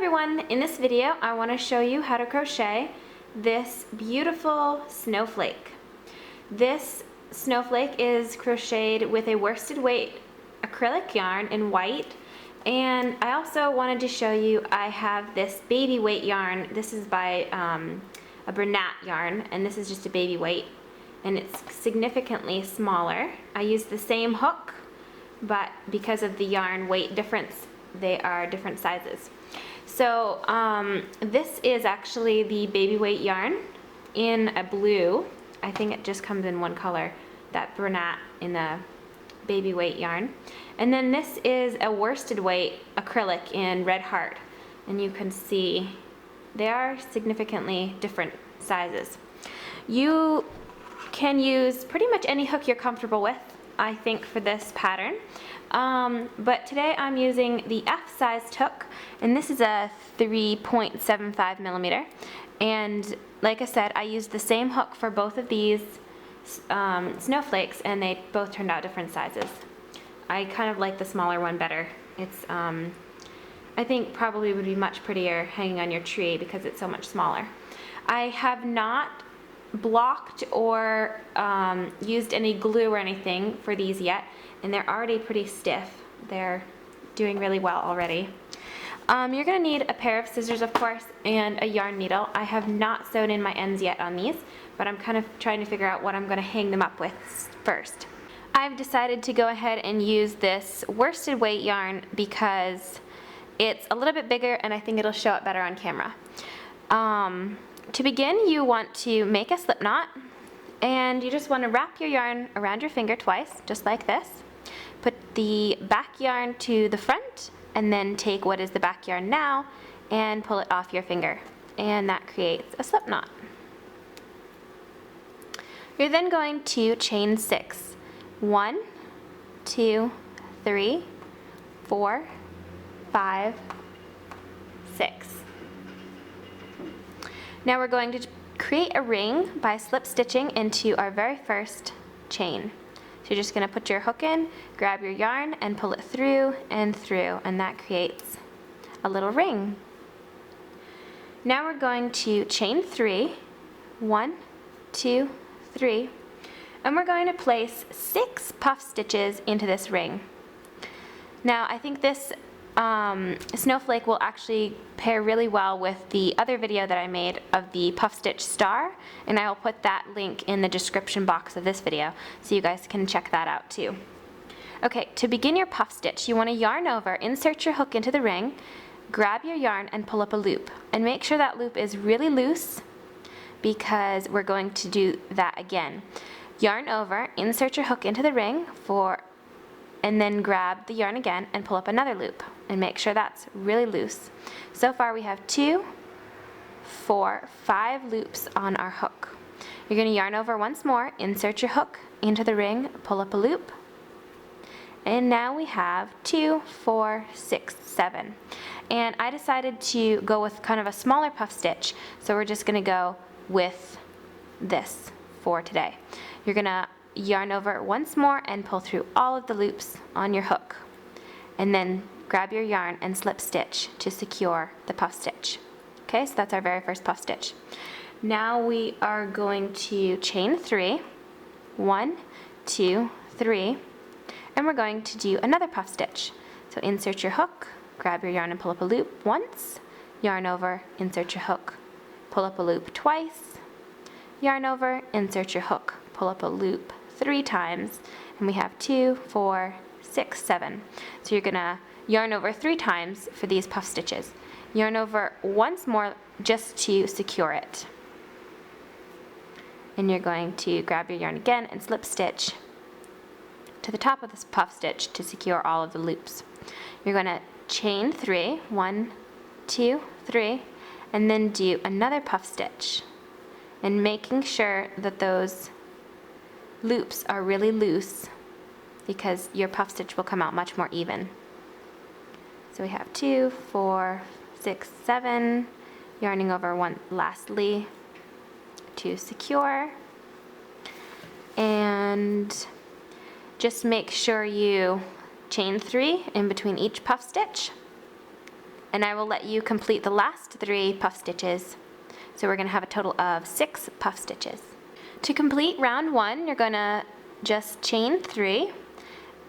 everyone, in this video I want to show you how to crochet this beautiful snowflake. This snowflake is crocheted with a worsted weight acrylic yarn in white, and I also wanted to show you I have this baby weight yarn. This is by a Bernat yarn, and this is just a baby weight, and it's significantly smaller. I used the same hook, but because of the yarn weight difference, they are different sizes. So this is actually the baby weight yarn in a blue. I think it just comes in one color, that Bernat in the baby weight yarn. And then this is a worsted weight acrylic in red heart. And you can see they are significantly different sizes. You can use pretty much any hook you're comfortable with, I think, for this pattern. But today I'm using the F-sized hook, and this is a 3.75 millimeter. And like I said, I used the same hook for both of these snowflakes, and they both turned out different sizes. I kind of like the smaller one better. It's, I think probably would be much prettier hanging on your tree because it's so much smaller. I have not blocked or used any glue or anything for these yet, and they're already pretty stiff. They're doing really well already. You're going to need a pair of scissors, of course, and a yarn needle. I have not sewn in my ends yet on these, but I'm kind of trying to figure out what I'm going to hang them up with first. I've decided to go ahead and use this worsted weight yarn because it's a little bit bigger and I think it'll show up better on camera. To begin, you want to make a slip knot, and you just want to wrap your yarn around your finger twice, just like this. Put the back yarn to the front, and then take what is the back yarn now and pull it off your finger, and that creates a slip knot. You're then going to chain 6. 1, 2, 3, 4, 5, 6. Now we're going to create a ring by slip stitching into our very first chain. So you're just going to put your hook in, grab your yarn, and pull it through, and that creates a little ring. Now we're going to chain 3, 1, 2, 3, and we're going to place 6 puff stitches into this ring. Now I think this snowflake will actually pair really well with the other video that I made of the puff stitch star, and I will put that link in the description box of this video so you guys can check that out too. Okay, to begin your puff stitch, you want to yarn over, insert your hook into the ring, grab your yarn and pull up a loop, and make sure that loop is really loose because we're going to do that again. Yarn over, insert your hook into the ring and then grab the yarn again and pull up another loop, and make sure that's really loose. So far we have 2, 4, 5 loops on our hook. You're going to yarn over once more, insert your hook into the ring, pull up a loop, and now we have 2, 4, 6, 7. And I decided to go with kind of a smaller puff stitch, so we're just going to go with this for today. You're going to yarn over once more and pull through all of the loops on your hook, and then grab your yarn and slip stitch to secure the puff stitch. Okay, so that's our very first puff stitch. Now we are going to chain 3, 1, 2, 3, and we're going to do another puff stitch. So insert your hook, grab your yarn and pull up a loop once, yarn over, insert your hook, pull up a loop twice, yarn over, insert your hook, pull up a loop 3 times, and we have 2, 4, 6, 7. So you're gonna yarn over 3 times for these puff stitches. Yarn over once more just to secure it. And you're going to grab your yarn again and slip stitch to the top of this puff stitch to secure all of the loops. You're gonna chain 3, 1, 2, 3, and then do another puff stitch, and making sure that those loops are really loose because your puff stitch will come out much more even. So we have 2, 4, 6, 7, yarning over one lastly to secure, and just make sure you chain 3 in between each puff stitch, and I will let you complete the last 3 puff stitches. So we're going to have a total of 6 puff stitches. To complete round 1, you're going to just chain 3,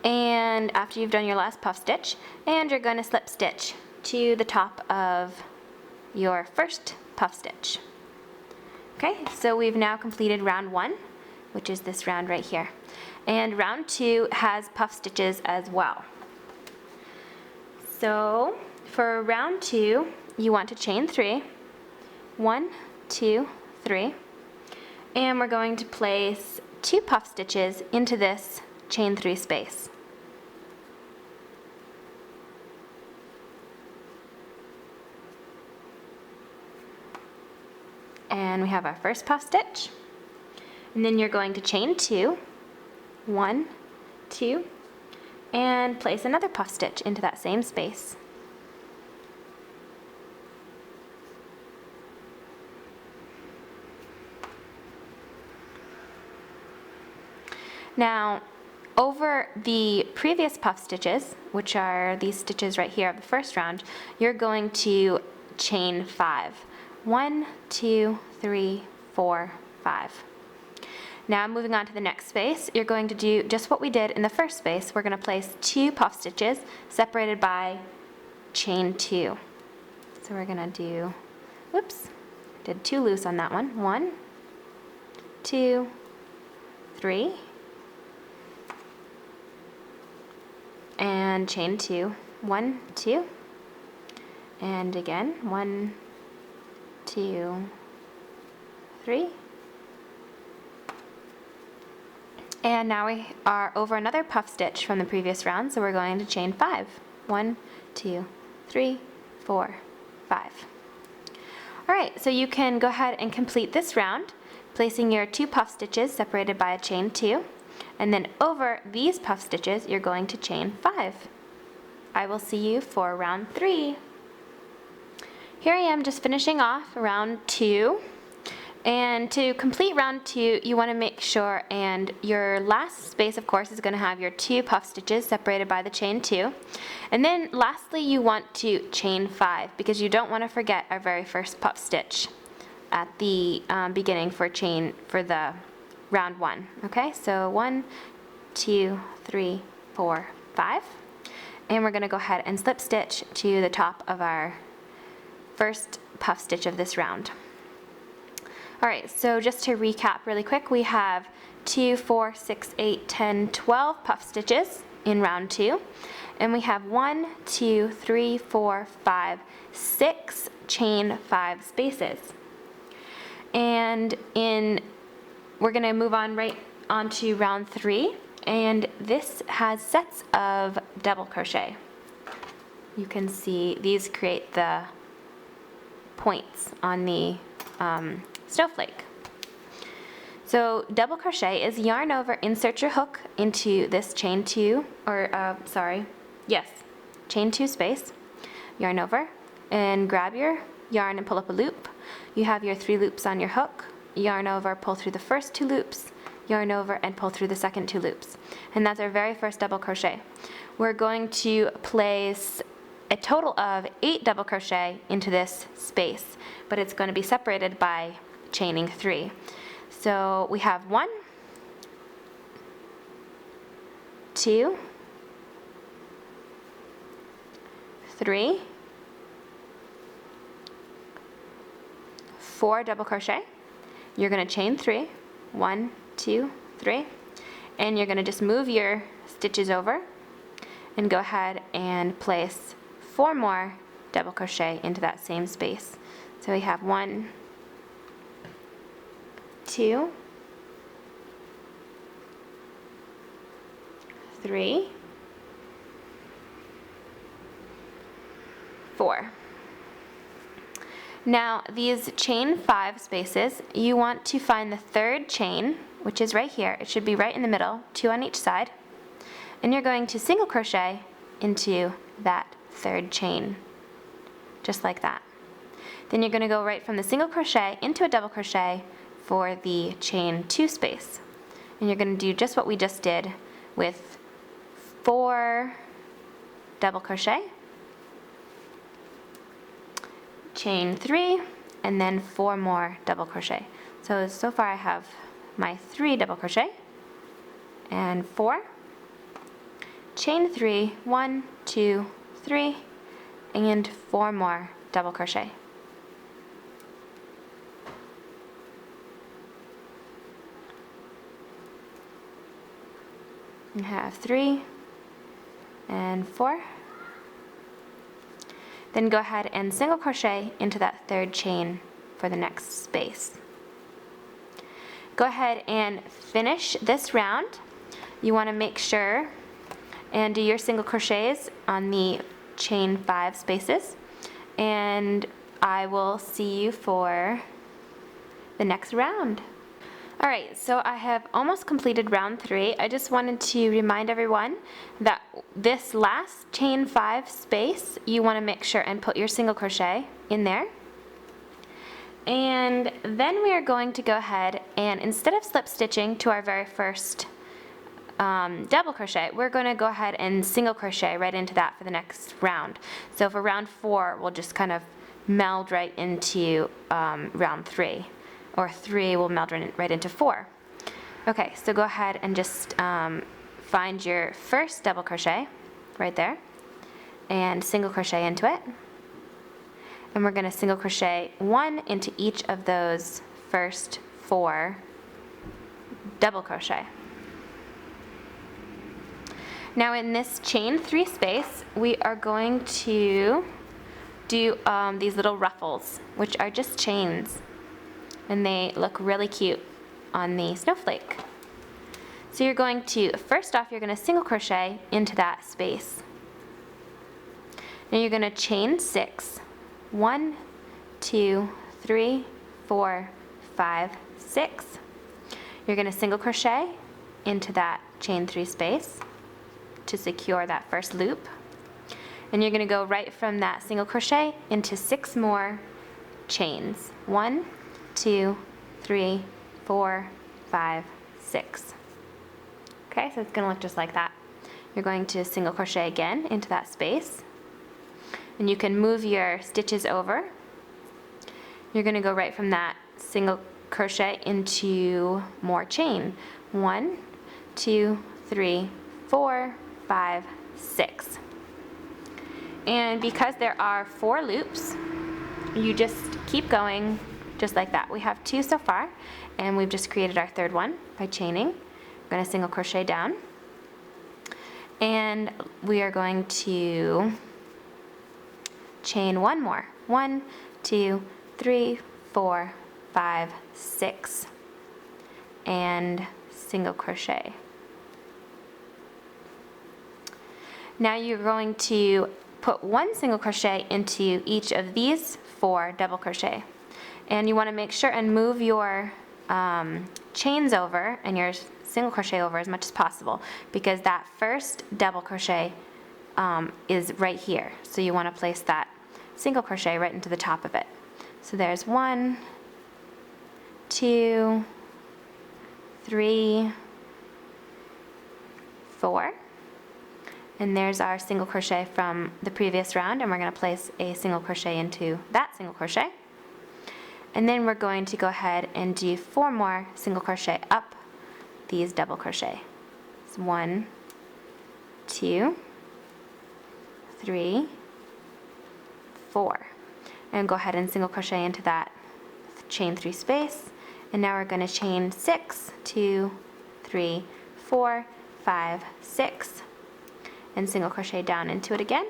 and after you've done your last puff stitch, and you're going to slip stitch to the top of your first puff stitch. Okay, so we've now completed round 1, which is this round right here. And round 2 has puff stitches as well. So for round 2, you want to chain 3, 1, 2, 3, and we're going to place 2 puff stitches into this chain 3 space. And we have our first puff stitch, and then you're going to chain 2, 1, 2, and place another puff stitch into that same space. Now, over the previous puff stitches, which are these stitches right here of the first round, you're going to chain 5. 1, 2, 3, 4, 5. Now moving on to the next space, you're going to do just what we did in the first space. We're going to place 2 puff stitches separated by chain 2. So we're going to do, whoops, did 2 loose on that one. 1, 2, 3, and chain 2. 1, 2, and again 1, 2, 3. And now we are over another puff stitch from the previous round, so we're going to chain 5. 1, 2, 3, 4, 5. Alright, so you can go ahead and complete this round, placing your 2 puff stitches separated by a chain 2, and then over these puff stitches you're going to chain 5. I will see you for round 3. Here I am just finishing off round 2. And to complete round 2, you want to make sure, and your last space of course is going to have your 2 puff stitches separated by the chain 2. And then lastly you want to chain 5, because you don't want to forget our very first puff stitch at the beginning for the round 1. Okay, so 1, 2, 3, 4, 5. And we're going to go ahead and slip stitch to the top of our first puff stitch of this round. Alright, so just to recap really quick, we have 2, 4, 6, 8, 10, 12 puff stitches in round 2. And we have 1, 2, 3, 4, 5, 6 chain 5 spaces. And we're going to move on right onto round 3, and this has sets of double crochet. You can see these create the points on the snowflake. So double crochet is yarn over, insert your hook into this chain 2, chain 2 space, yarn over, and grab your yarn and pull up a loop. You have your 3 loops on your hook, yarn over, pull through the first 2 loops, yarn over, and pull through the second 2 loops. And that's our very first double crochet. We're going to place a total of 8 double crochet into this space, but it's going to be separated by chaining 3. So we have 1, 2, 3, 4 double crochet. You're going to chain 3, 1, 2, 3, and you're going to just move your stitches over and go ahead and place 4 more double crochet into that same space. So we have 1, 2, 3, 4. Now these chain 5 spaces, you want to find the 3rd chain, which is right here. It should be right in the middle, 2 on each side, and you're going to single crochet into that 3rd chain, just like that. Then you're going to go right from the single crochet into a double crochet for the chain 2 space, and you're going to do just what we just did with 4 double crochet, chain 3, and then 4 more double crochet. So far I have my 3 double crochet and 4, chain 3, 1, 2, 3, and 4 more double crochet. You have 3 and 4. Then go ahead and single crochet into that 3rd chain for the next space. Go ahead and finish this round. You want to make sure and do your single crochets on the chain 5 spaces, and I will see you for the next round. Alright, so I have almost completed round 3. I just wanted to remind everyone that this last chain 5 space, you want to make sure and put your single crochet in there. And then we are going to go ahead and, instead of slip stitching to our very first double crochet, we're going to go ahead and single crochet right into that for the next round. So for round 4, we'll just kind of meld right into round 3. Or 3 will meld right into 4. Okay, so go ahead and just find your first double crochet right there and single crochet into it. And we're going to single crochet 1 into each of those first 4 double crochet. Now in this chain 3 space, we are going to do these little ruffles, which are just chains. And they look really cute on the snowflake. So you're going to, first off, you're going to single crochet into that space. Now you're going to chain 6. 1, 2, 3, 4, 5, 6. You're going to single crochet into that chain 3 space to secure that first loop. And you're going to go right from that single crochet into 6 more chains. 1, 2, 3, 4, 5, 6. Okay, so it's going to look just like that. You're going to single crochet again into that space, and you can move your stitches over. You're going to go right from that single crochet into more chain. 1, 2, 3, 4, 5, 6. And because there are 4 loops, you just keep going just like that. We have 2 so far, and we've just created our 3rd one by chaining. We're going to single crochet down, and we are going to chain 1 more. 1, 2, 3, 4, 5, 6, and single crochet. Now you're going to put 1 single crochet into each of these 4 double crochet. And you want to make sure and move your chains over and your single crochet over as much as possible, because that first double crochet is right here. So you want to place that single crochet right into the top of it. So there's 1, 2, 3, 4. And there's our single crochet from the previous round, and we're going to place a single crochet into that single crochet. And then we're going to go ahead and do 4 more single crochet up these double crochet. It's 1, 2, 3, 4. And go ahead and single crochet into that chain 3 space. And now we're going to chain 6, 2, 3, 4, 5, 6, and single crochet down into it again.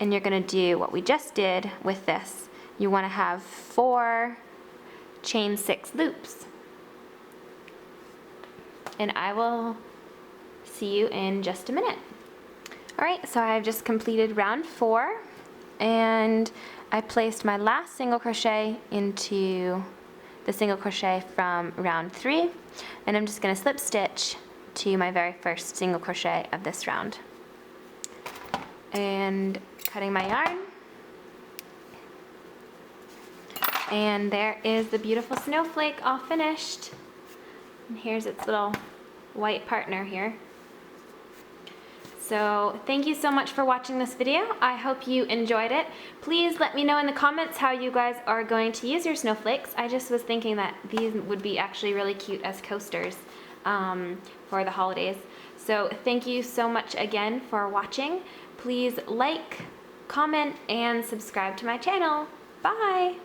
And you're going to do what we just did with this. You want to have 4 chain 6 loops. And I will see you in just a minute. Alright, so I've just completed round 4, and I placed my last single crochet into the single crochet from round 3, and I'm just going to slip stitch to my very first single crochet of this round. And cutting my yarn. And there is the beautiful snowflake all finished. And here's its little white partner here. So thank you so much for watching this video. I hope you enjoyed it. Please let me know in the comments how you guys are going to use your snowflakes. I just was thinking that these would be actually really cute as coasters for the holidays. So thank you so much again for watching. Please like, comment, and subscribe to my channel. Bye!